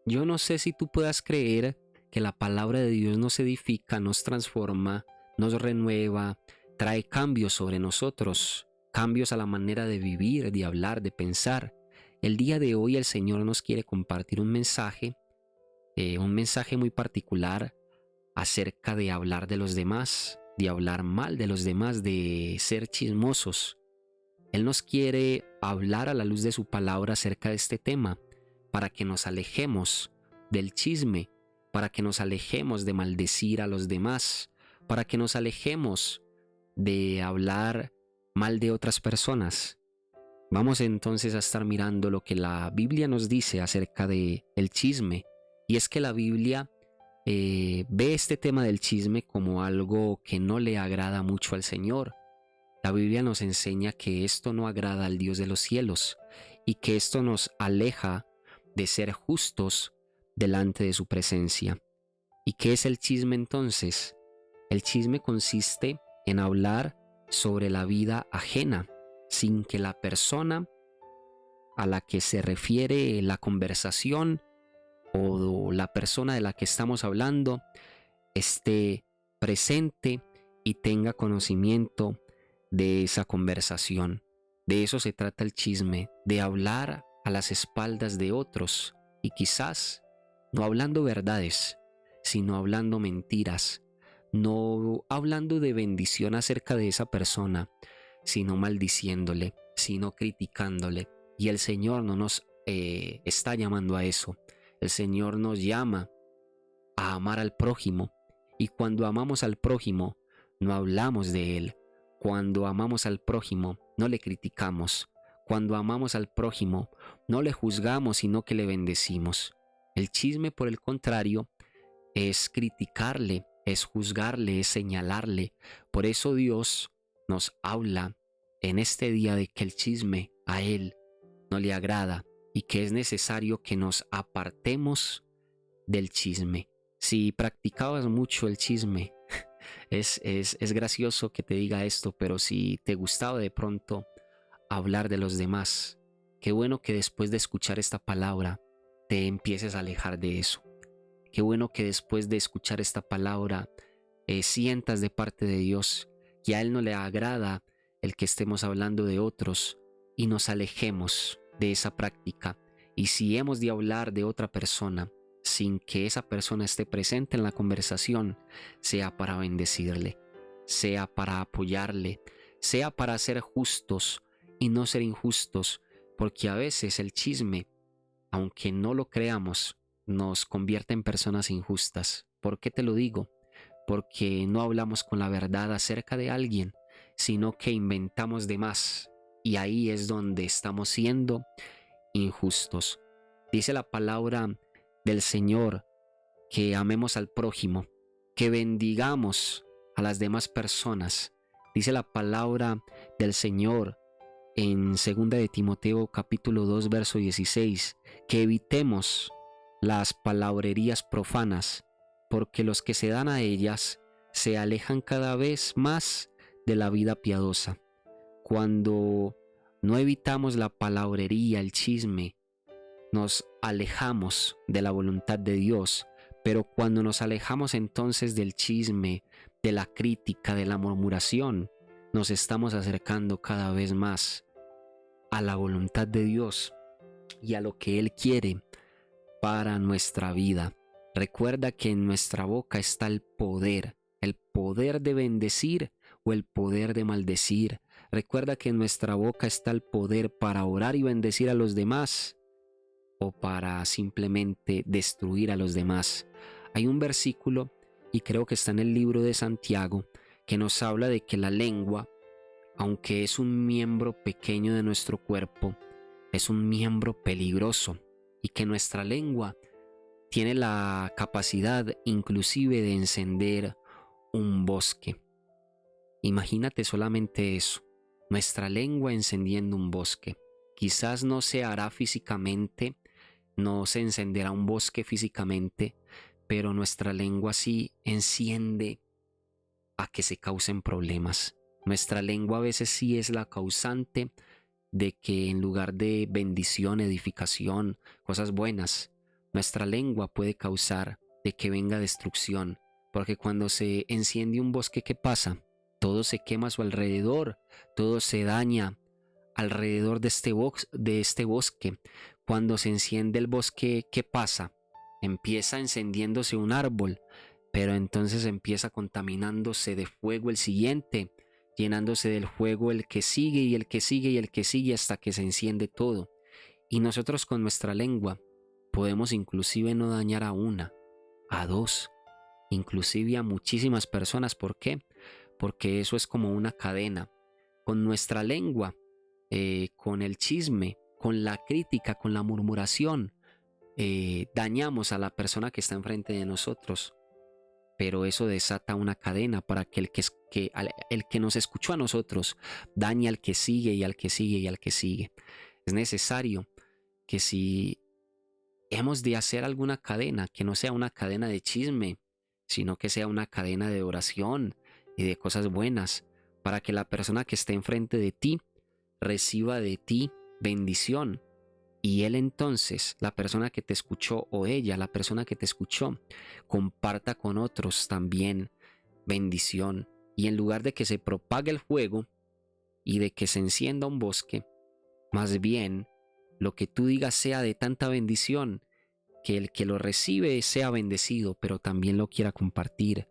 Yo no sé si tú puedas creer que la palabra de Dios nos edifica, nos transforma, nos renueva, trae cambios sobre nosotros, cambios a la manera de vivir, de hablar, de pensar. El día de hoy el Señor nos quiere compartir un mensaje muy particular acerca de hablar de los demás, de hablar mal de los demás, de ser chismosos. Él nos quiere hablar a la luz de su palabra acerca de este tema, para que nos alejemos del chisme, para que nos alejemos de maldecir a los demás, para que nos alejemos de hablar mal de otras personas. Vamos entonces a estar mirando lo que la Biblia nos dice acerca de el chisme, y es que la Biblia ve este tema del chisme como algo que no le agrada mucho al Señor. La Biblia nos enseña que esto no agrada al Dios de los cielos y que esto nos aleja de ser justos delante de su presencia. ¿Y qué es el chisme entonces? El chisme consiste en hablar sobre la vida ajena sin que la persona a la que se refiere la conversación o la persona de la que estamos hablando esté presente y tenga conocimiento de esa conversación. De eso se trata el chisme, de hablar a las espaldas de otros y quizás no hablando verdades, sino hablando mentiras, no hablando de bendición acerca de esa persona, sino maldiciéndole, sino criticándole. Y el Señor no nos está llamando a eso. El Señor nos llama a amar al prójimo, y cuando amamos al prójimo no hablamos de él. Cuando amamos al prójimo no le criticamos. Cuando amamos al prójimo no le juzgamos, sino que le bendecimos. El chisme, por el contrario, es criticarle, es juzgarle, es señalarle. Por eso Dios nos habla en este día de que el chisme a Él no le agrada y que es necesario que nos apartemos del chisme. Si practicabas mucho el chisme, es gracioso que te diga esto, pero si te gustaba de pronto hablar de los demás, qué bueno que después de escuchar esta palabra te empieces a alejar de eso. Qué bueno que después de escuchar esta palabra sientas de parte de Dios que a Él no le agrada el que estemos hablando de otros y nos alejemos de esa práctica. Y si hemos de hablar de otra persona sin que esa persona esté presente en la conversación, sea para bendecirle, sea para apoyarle, sea para ser justos y no ser injustos, porque a veces el chisme, aunque no lo creamos, nos convierte en personas injustas. ¿Por qué te lo digo? Porque no hablamos con la verdad acerca de alguien, sino que inventamos de más, y ahí es donde estamos siendo injustos. Dice la palabra del Señor que amemos al prójimo, que bendigamos a las demás personas. Dice la palabra del Señor en 2 de Timoteo capítulo 2 verso 16, que evitemos las palabrerías profanas, porque los que se dan a ellas se alejan cada vez más de la vida piadosa. Cuando no evitamos la palabrería, el chisme, nos alejamos de la voluntad de Dios. Pero cuando nos alejamos entonces del chisme, de la crítica, de la murmuración, nos estamos acercando cada vez más a la voluntad de Dios y a lo que Él quiere para nuestra vida. Recuerda que en nuestra boca está el poder de bendecir o el poder de maldecir. Recuerda que en nuestra boca está el poder para orar y bendecir a los demás o para simplemente destruir a los demás. Hay un versículo, y creo que está en el libro de Santiago, que nos habla de que la lengua, aunque es un miembro pequeño de nuestro cuerpo, es un miembro peligroso, y que nuestra lengua tiene la capacidad inclusive de encender un bosque. Imagínate solamente eso, nuestra lengua encendiendo un bosque. Quizás no se hará físicamente, no se encenderá un bosque físicamente, pero nuestra lengua sí enciende a que se causen problemas. Nuestra lengua a veces sí es la causante de que en lugar de bendición, edificación, cosas buenas, Nuestra lengua puede causar de que venga destrucción, porque cuando se enciende un bosque, ¿qué pasa? Todo se quema a su alrededor, todo se daña alrededor de este bosque. Cuando se enciende el bosque, ¿qué pasa? Empieza encendiéndose un árbol, pero entonces empieza contaminándose de fuego el siguiente, llenándose del fuego el que sigue y el que sigue y el que sigue hasta que se enciende todo. Y nosotros con nuestra lengua podemos inclusive no dañar a una, a dos, inclusive a muchísimas personas. ¿Por qué? Porque eso es como una cadena. Con nuestra lengua, con el chisme, con la crítica, con la murmuración, dañamos a la persona que está enfrente de nosotros. Pero eso desata una cadena para que el que nos escuchó a nosotros dañe al que sigue y al que sigue y al que sigue. Es necesario que si hemos de hacer alguna cadena, que no sea una cadena de chisme, sino que sea una cadena de oración y de cosas buenas, para que la persona que esté enfrente de ti reciba de ti bendición. Y él entonces, la persona que te escuchó, o ella, la persona que te escuchó, comparta con otros también bendición. Y en lugar de que se propague el fuego y de que se encienda un bosque, más bien lo que tú digas sea de tanta bendición que el que lo recibe sea bendecido, pero también lo quiera compartir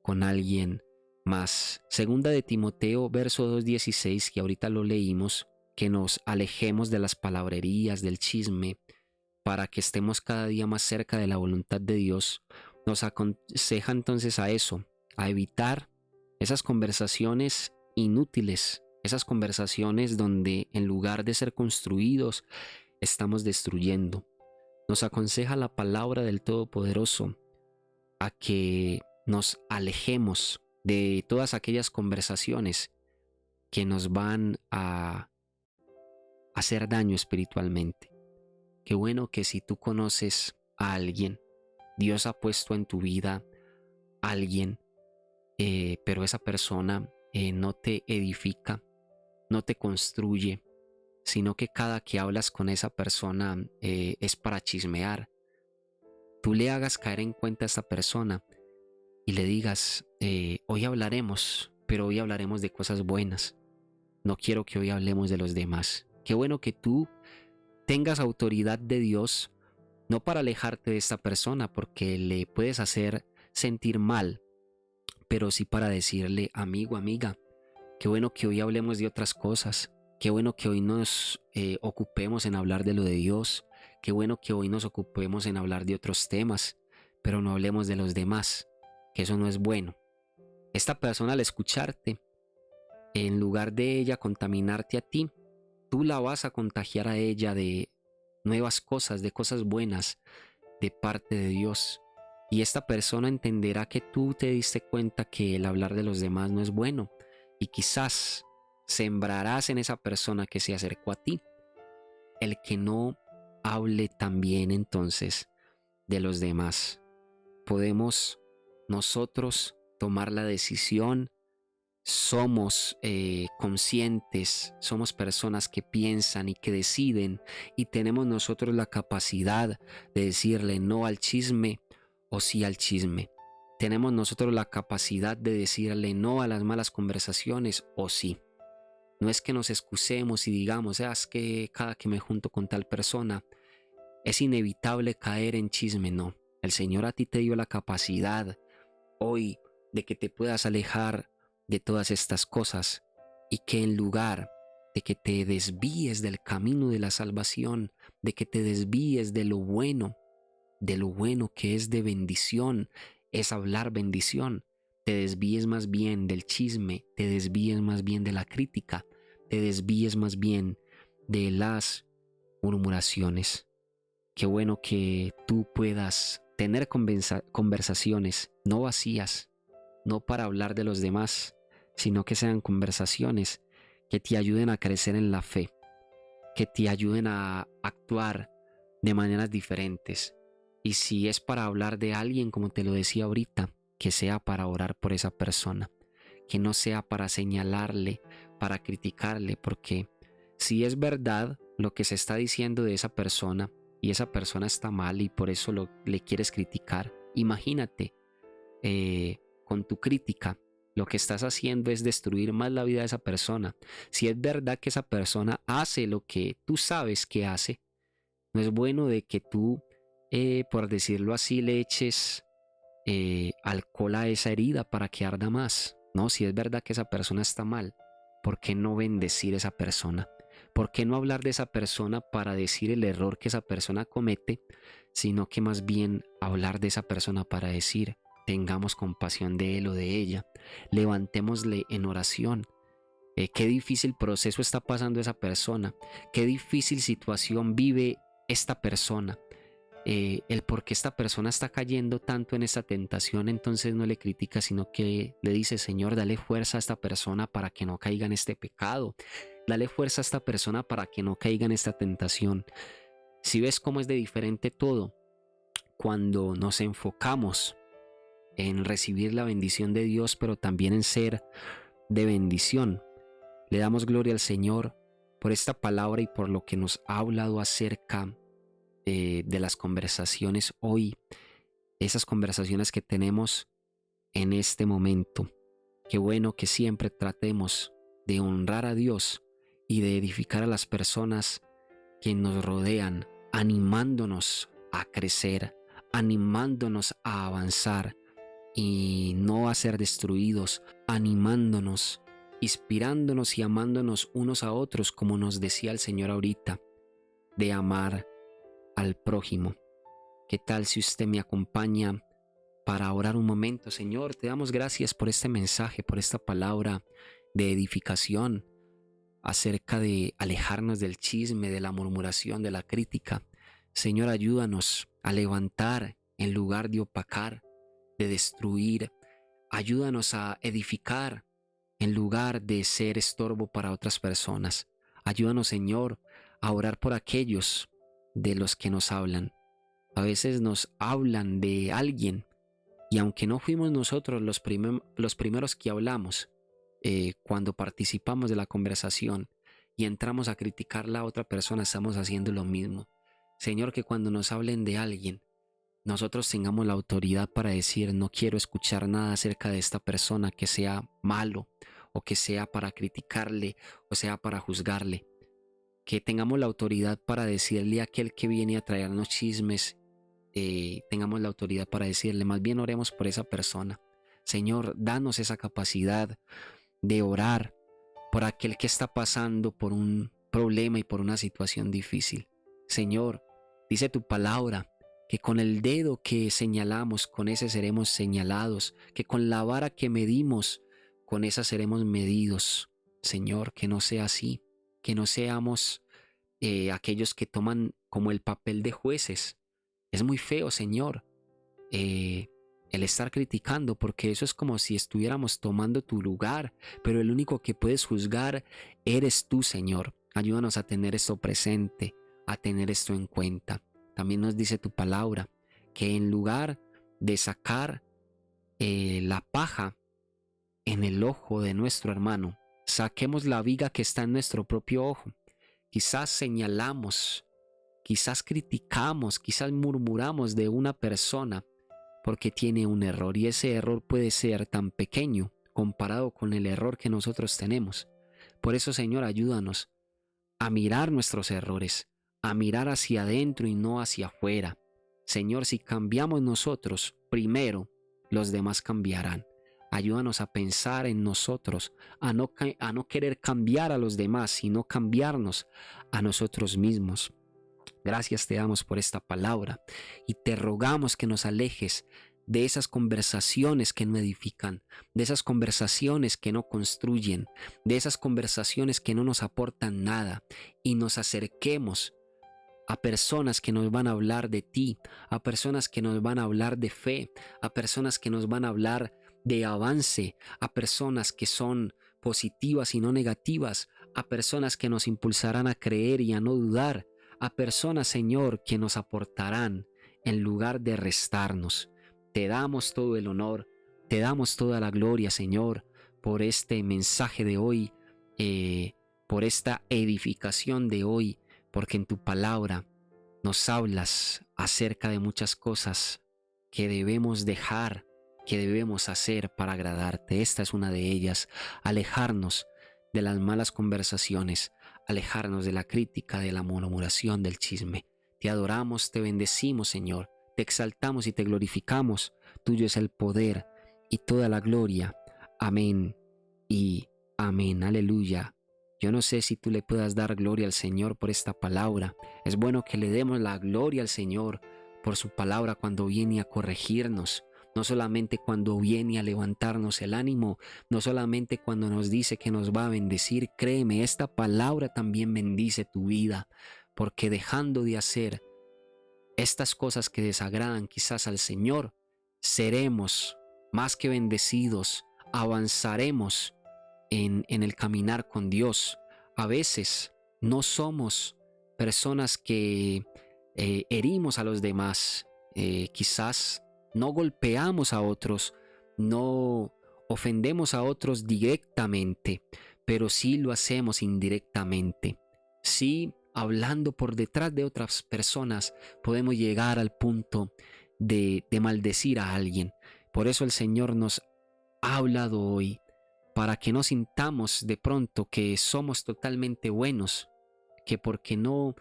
con alguien más. Segunda de Timoteo, verso 2:16, que ahorita lo leímos, que nos alejemos de las palabrerías, del chisme, para que estemos cada día más cerca de la voluntad de Dios. Nos aconseja entonces a eso, a evitar esas conversaciones inútiles, esas conversaciones donde en lugar de ser construidos, estamos destruyendo. Nos aconseja la palabra del Todopoderoso a que nos alejemos de todas aquellas conversaciones que nos van a hacer daño espiritualmente. Qué bueno que si tú conoces a alguien, Dios ha puesto en tu vida a alguien, pero esa persona no te edifica, no te construye, sino que cada que hablas con esa persona es para chismear. Tú le hagas caer en cuenta a esa persona y le digas, hoy hablaremos, pero hoy hablaremos de cosas buenas. No quiero que hoy hablemos de los demás. Qué bueno que tú tengas autoridad de Dios, no para alejarte de esta persona, porque le puedes hacer sentir mal, pero sí para decirle, amigo, amiga, qué bueno que hoy hablemos de otras cosas. Qué bueno que hoy nos ocupemos en hablar de lo de Dios. Qué bueno que hoy nos ocupemos en hablar de otros temas, pero no hablemos de los demás, que eso no es bueno. Esta persona, al escucharte, en lugar de ella contaminarte a ti, tú la vas a contagiar a ella de nuevas cosas, de cosas buenas de parte de Dios. Y esta persona entenderá que tú te diste cuenta que el hablar de los demás no es bueno. Y quizás sembrarás en esa persona que se acercó a ti el que no hable también entonces de los demás. Podemos nosotros tomar la decisión. Somos conscientes, somos personas que piensan y que deciden, y tenemos nosotros la capacidad de decirle no al chisme o sí al chisme. Tenemos nosotros la capacidad de decirle no a las malas conversaciones o sí. No es que nos excusemos y digamos, es que cada que me junto con tal persona es inevitable caer en chisme. No, el Señor a ti te dio la capacidad hoy de que te puedas alejar de todas estas cosas, y que en lugar de que te desvíes del camino de la salvación, de que te desvíes de lo bueno que es de bendición, es hablar bendición, te desvíes más bien del chisme, te desvíes más bien de la crítica, te desvíes más bien de las murmuraciones. Qué bueno que tú puedas tener conversaciones no vacías, no para hablar de los demás, sino que sean conversaciones que te ayuden a crecer en la fe, que te ayuden a actuar de maneras diferentes. Y si es para hablar de alguien, como te lo decía ahorita, que sea para orar por esa persona, que no sea para señalarle, para criticarle, porque si es verdad lo que se está diciendo de esa persona, y esa persona está mal y por eso le quieres criticar. Imagínate, con tu crítica, lo que estás haciendo es destruir más la vida de esa persona. Si es verdad que esa persona hace lo que tú sabes que hace, no es bueno de que tú, por decirlo así, le eches alcohol a esa herida para que arda más. No, si es verdad que esa persona está mal, ¿por qué no bendecir a esa persona? ¿Por qué no hablar de esa persona para decir el error que esa persona comete, sino que más bien hablar de esa persona para decir, tengamos compasión de él o de ella, levantémosle en oración? Qué difícil proceso está pasando esa persona, qué difícil situación vive esta persona. El por qué esta persona está cayendo tanto en esta tentación, entonces no le critica, sino que le dice, Señor, dale fuerza a esta persona para que no caiga en este pecado. Dale fuerza a esta persona para que no caiga en esta tentación. Si ves cómo es de diferente todo, cuando nos enfocamos en recibir la bendición de Dios, pero también en ser de bendición. Le damos gloria al Señor por esta palabra y por lo que nos ha hablado acerca de las conversaciones hoy, esas conversaciones que tenemos en este momento. Qué bueno que siempre tratemos de honrar a Dios y de edificar a las personas que nos rodean, animándonos a crecer, animándonos a avanzar y no a ser destruidos, animándonos, inspirándonos y amándonos unos a otros, como nos decía el Señor ahorita, de amar al prójimo. ¿Qué tal si usted me acompaña para orar un momento? Señor, te damos gracias por este mensaje, por esta palabra de edificación acerca de alejarnos del chisme, de la murmuración, de la crítica. Señor, ayúdanos a levantar en lugar de opacar, de destruir. Ayúdanos a edificar en lugar de ser estorbo para otras personas. Ayúdanos, Señor, a orar por aquellos de los que nos hablan. A veces nos hablan de alguien y aunque no fuimos nosotros los primeros que hablamos, cuando participamos de la conversación y entramos a criticar a la otra persona, estamos haciendo lo mismo. Señor, que cuando nos hablen de alguien, nosotros tengamos la autoridad para decir, no quiero escuchar nada acerca de esta persona que sea malo o que sea para criticarle o sea para juzgarle. Que tengamos la autoridad para decirle a aquel que viene a traernos chismes, tengamos la autoridad para decirle, más bien oremos por esa persona. Señor, danos esa capacidad de orar por aquel que está pasando por un problema y por una situación difícil. Señor, dice tu palabra que con el dedo que señalamos, con ese seremos señalados, que con la vara que medimos, con esa seremos medidos. Señor, que no sea así, que no seamos aquellos que toman como el papel de jueces. Es muy feo, Señor, el estar criticando, porque eso es como si estuviéramos tomando tu lugar, pero el único que puedes juzgar eres tú, Señor. Ayúdanos a tener esto presente, a tener esto en cuenta. También nos dice tu palabra que en lugar de sacar la paja en el ojo de nuestro hermano, saquemos la viga que está en nuestro propio ojo. Quizás señalamos, quizás criticamos, quizás murmuramos de una persona porque tiene un error, y ese error puede ser tan pequeño comparado con el error que nosotros tenemos. Por eso, Señor, ayúdanos a mirar nuestros errores, a mirar hacia adentro y no hacia afuera. Señor, si cambiamos nosotros primero, los demás cambiarán. Ayúdanos a pensar en nosotros, a no querer cambiar a los demás, sino cambiarnos a nosotros mismos. Gracias te damos por esta palabra y te rogamos que nos alejes de esas conversaciones que no edifican, de esas conversaciones que no construyen, de esas conversaciones que no nos aportan nada, y nos acerquemos a personas que nos van a hablar de ti, a personas que nos van a hablar de fe, a personas que nos van a hablar de avance, a personas que son positivas y no negativas, a personas que nos impulsarán a creer y a no dudar, a personas, Señor, que nos aportarán en lugar de restarnos. Te damos todo el honor, te damos toda la gloria, Señor, por este mensaje de hoy, por esta edificación de hoy, porque en tu palabra nos hablas acerca de muchas cosas que debemos dejar, que debemos hacer para agradarte. Esta es una de ellas: alejarnos de las malas conversaciones, alejarnos de la crítica, de la murmuración, del chisme. Te adoramos, te bendecimos, Señor, te exaltamos y te glorificamos. Tuyo es el poder y toda la gloria. Amén y amén. Aleluya. Yo no sé si tú le puedas dar gloria al Señor por esta palabra. Es bueno que le demos la gloria al Señor por su palabra cuando viene a corregirnos, no solamente cuando viene a levantarnos el ánimo, no solamente cuando nos dice que nos va a bendecir. Créeme, esta palabra también bendice tu vida, porque dejando de hacer estas cosas que desagradan quizás al Señor, seremos más que bendecidos, avanzaremos en el caminar con Dios. A veces no somos personas que herimos a los demás, quizás no golpeamos a otros, no ofendemos a otros directamente, pero sí lo hacemos indirectamente. Sí, hablando por detrás de otras personas, podemos llegar al punto de maldecir a alguien. Por eso el Señor nos ha hablado hoy, para que no sintamos de pronto que somos totalmente buenos, que porque no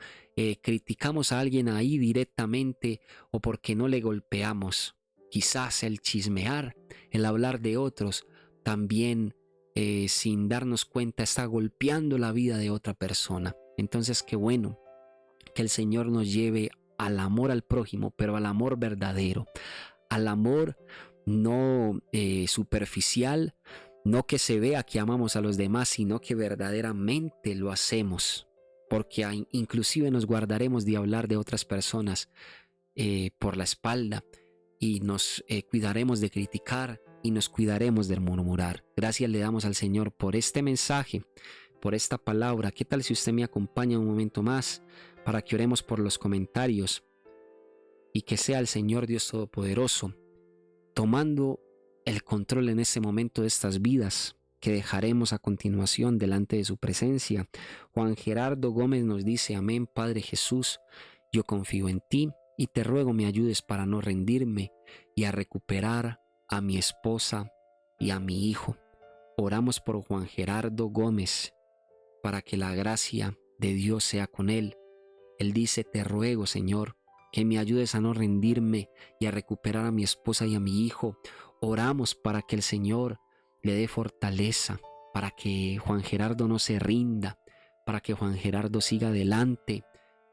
criticamos a alguien ahí directamente o porque no le golpeamos. Quizás el chismear, el hablar de otros, también sin darnos cuenta está golpeando la vida de otra persona. Entonces qué bueno que el Señor nos lleve al amor al prójimo, pero al amor verdadero, al amor no superficial, no que se vea que amamos a los demás, sino que verdaderamente lo hacemos, porque inclusive nos guardaremos de hablar de otras personas por la espalda, y nos cuidaremos de criticar y nos cuidaremos de murmurar. Gracias le damos al Señor por este mensaje, por esta palabra. ¿Qué tal si usted me acompaña un momento más para que oremos por los comentarios y que sea el Señor Dios Todopoderoso tomando el control en ese momento de estas vidas que dejaremos a continuación delante de su presencia? Juan Gerardo Gómez nos dice: amén, Padre Jesús, yo confío en ti y te ruego me ayudes para no rendirme y a recuperar a mi esposa y a mi hijo. Oramos por Juan Gerardo Gómez para que la gracia de Dios sea con él. Él dice: te ruego, Señor, que me ayudes a no rendirme y a recuperar a mi esposa y a mi hijo. Oramos para que el Señor le dé fortaleza, para que Juan Gerardo no se rinda, para que Juan Gerardo siga adelante,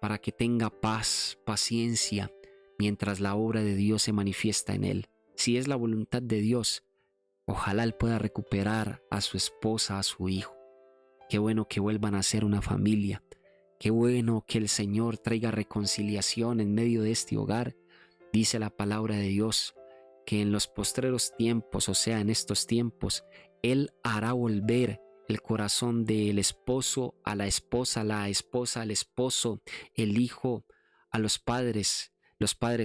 para que tenga paz, paciencia, mientras la obra de Dios se manifiesta en él. Si es la voluntad de Dios, ojalá él pueda recuperar a su esposa, a su hijo. Qué bueno que vuelvan a ser una familia. Qué bueno que el Señor traiga reconciliación en medio de este hogar. Dice la palabra de Dios que en los postreros tiempos, o sea, en estos tiempos, Él hará volver el corazón del esposo a la esposa al esposo, el hijo a los padres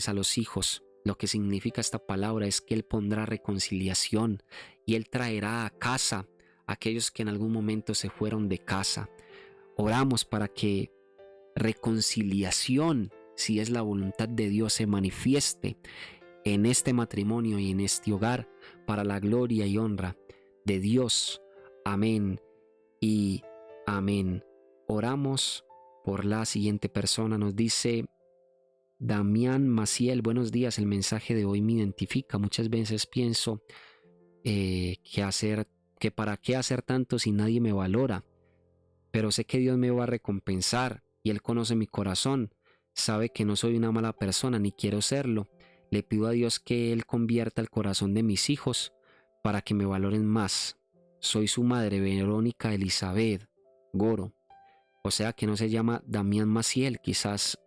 a los hijos. Lo que significa esta palabra es que Él pondrá reconciliación y Él traerá a casa a aquellos que en algún momento se fueron de casa. Oramos para que reconciliación, si es la voluntad de Dios, se manifieste en este matrimonio y en este hogar, para la gloria y honra de Dios. Amén y amén. Oramos por la siguiente persona. Nos dice Damián Maciel: buenos días, el mensaje de hoy me identifica. Muchas veces pienso que para qué hacer tanto si nadie me valora, pero sé que Dios me va a recompensar y Él conoce mi corazón, sabe que no soy una mala persona ni quiero serlo. Le pido a Dios que Él convierta el corazón de mis hijos para que me valoren más. Soy su madre, Verónica Elizabeth Goro. O sea que no se llama Damián Maciel, quizás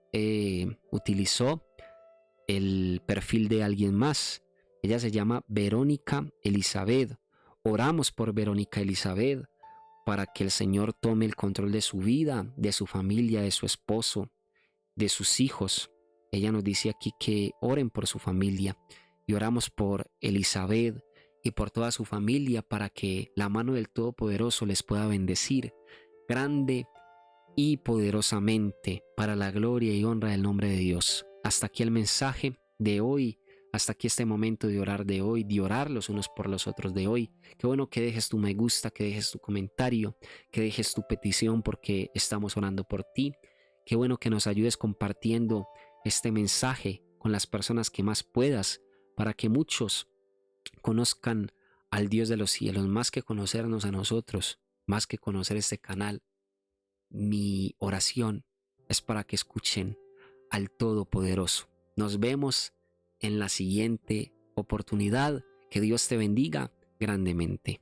utilizó el perfil de alguien más. Ella se llama Verónica Elizabeth. Oramos por Verónica Elizabeth para que el Señor tome el control de su vida, de su familia, de su esposo, de sus hijos. Ella nos dice aquí que oren por su familia, y oramos por Elizabeth y por toda su familia para que la mano del Todopoderoso les pueda bendecir. Grande y poderosamente para la gloria y honra del nombre de Dios. Hasta aquí el mensaje de hoy. Hasta aquí este momento de orar de hoy, de orar los unos por los otros de hoy. Qué bueno que dejes tu me gusta, que dejes tu comentario, que dejes tu petición porque estamos orando por ti. Qué bueno que nos ayudes compartiendo este mensaje con las personas que más puedas para que muchos conozcan al Dios de los cielos, más que conocernos a nosotros, más que conocer este canal. Mi oración es para que escuchen al Todopoderoso. Nos vemos en la siguiente oportunidad. Que Dios te bendiga grandemente.